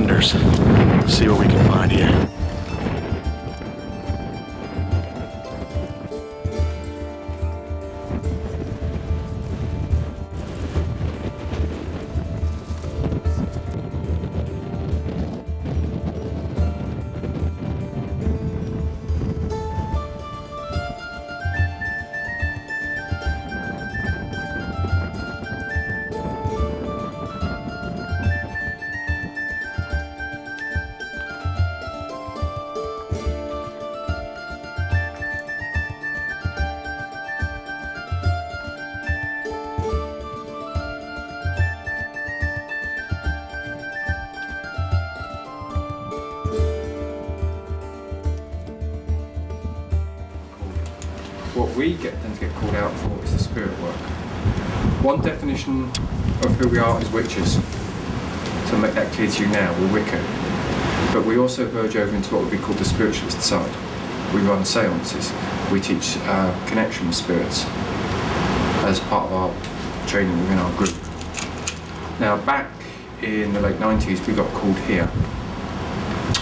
wonders. Let's see what we can find here. What we tend to get called out for is the spirit work. One definition of who we are is witches. So I'll make that clear to you now, we're Wiccan. But we also verge over into what would be called the spiritualist side. We run seances, we teach connection with spirits as part of our training within our group. Now back in the late 90s we got called here.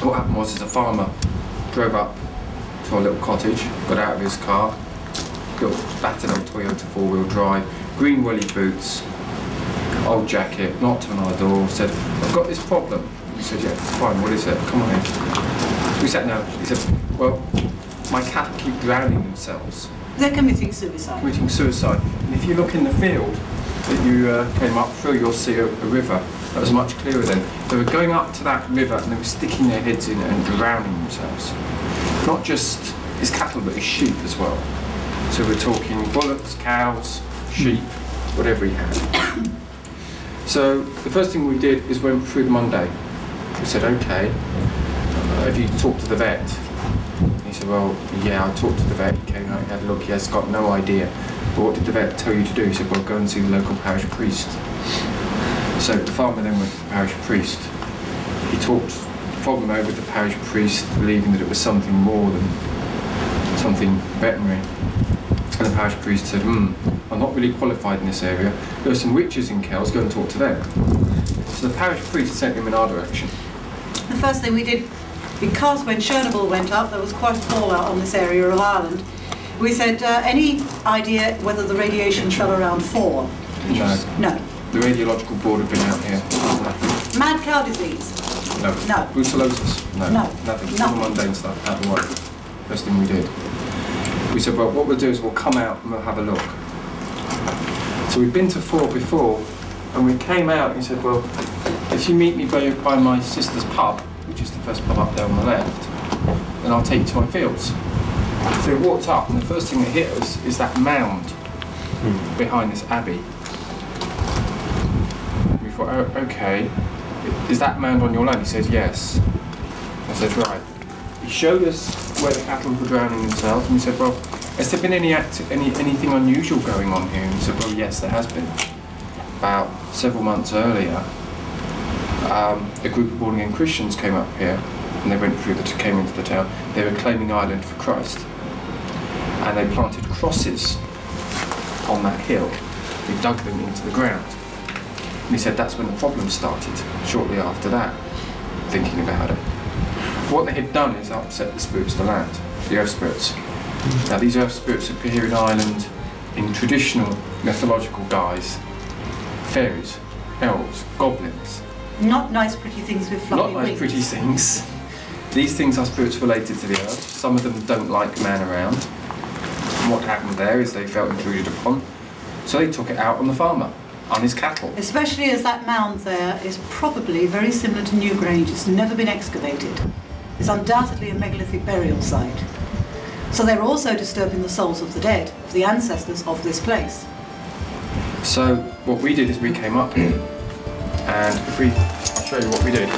What happened was a farmer drove up to our little cottage, got out of his car, little battered old Toyota 4-wheel drive, green welly boots, old jacket, knocked on our door, said, I've got this problem. We said, yeah, fine, what is it? Come on in. So we sat down, he said, well, my cattle keep drowning themselves. They're committing suicide. Committing suicide. And if you look in the field that you came up through, you'll see a river. That was much clearer then. They were going up to that river and they were sticking their heads in it and drowning themselves. Not just his cattle, but his sheep as well. So we're talking bullocks, cows, sheep, whatever he had. So the first thing we did is went through the Monday. We said, okay, have you talked to the vet? He said, well, yeah, I talked to the vet. He came out, he had a look, he has got no idea. But what did the vet tell you to do? He said, well, go and see the local parish priest. So the farmer then went to the parish priest. He talked the problem over with the parish priest, believing that it was something more than something veterinary. And the parish priest said, I'm not really qualified in this area. There are some witches in Kells, go and talk to them. So the parish priest sent him in our direction. The first thing we did, because when Chernobyl went up, there was quite a fallout on this area of Ireland. We said, any idea whether the radiation fell around Fore? No. The radiological board have been out here. Nothing. Mad cow disease? No. No. Brucellosis? No. Nothing. All the mundane stuff out the way. First thing we did. We said, well, what we'll do is we'll come out and we'll have a look. So we'd been to Fore before, and we came out and he said, well, if you meet me by my sister's pub, which is the first pub up there on the left, then I'll take you to my fields. So we walked up, and the first thing that hit us is that mound behind this abbey. We thought, oh, okay, is that mound on your land? He said, yes. I said, right. He showed us where the cattle were drowning themselves, and we said, well, has there been anything unusual going on here? And he said, well, yes, there has been. About several months earlier, a group of born-again Christians came up here, and they came into the town. They were claiming Ireland for Christ, and they planted crosses on that hill. They dug them into the ground. And he said that's when the problem started, shortly after that, thinking about it. What they had done is upset the spirits of the land, the earth spirits. Now these earth spirits appear in Ireland in traditional mythological guise. Fairies, elves, goblins. Not nice pretty things with fluffy wings. Not nice pretty things. These things are spirits related to the earth. Some of them don't like man around. And what happened there is they felt intruded upon, so they took it out on the farmer, on his cattle. Especially as that mound there is probably very similar to Newgrange. It's never been excavated. It's undoubtedly a megalithic burial site. So they're also disturbing the souls of the dead, of the ancestors of this place. So what we did is we came up here, and I'll show you what we did.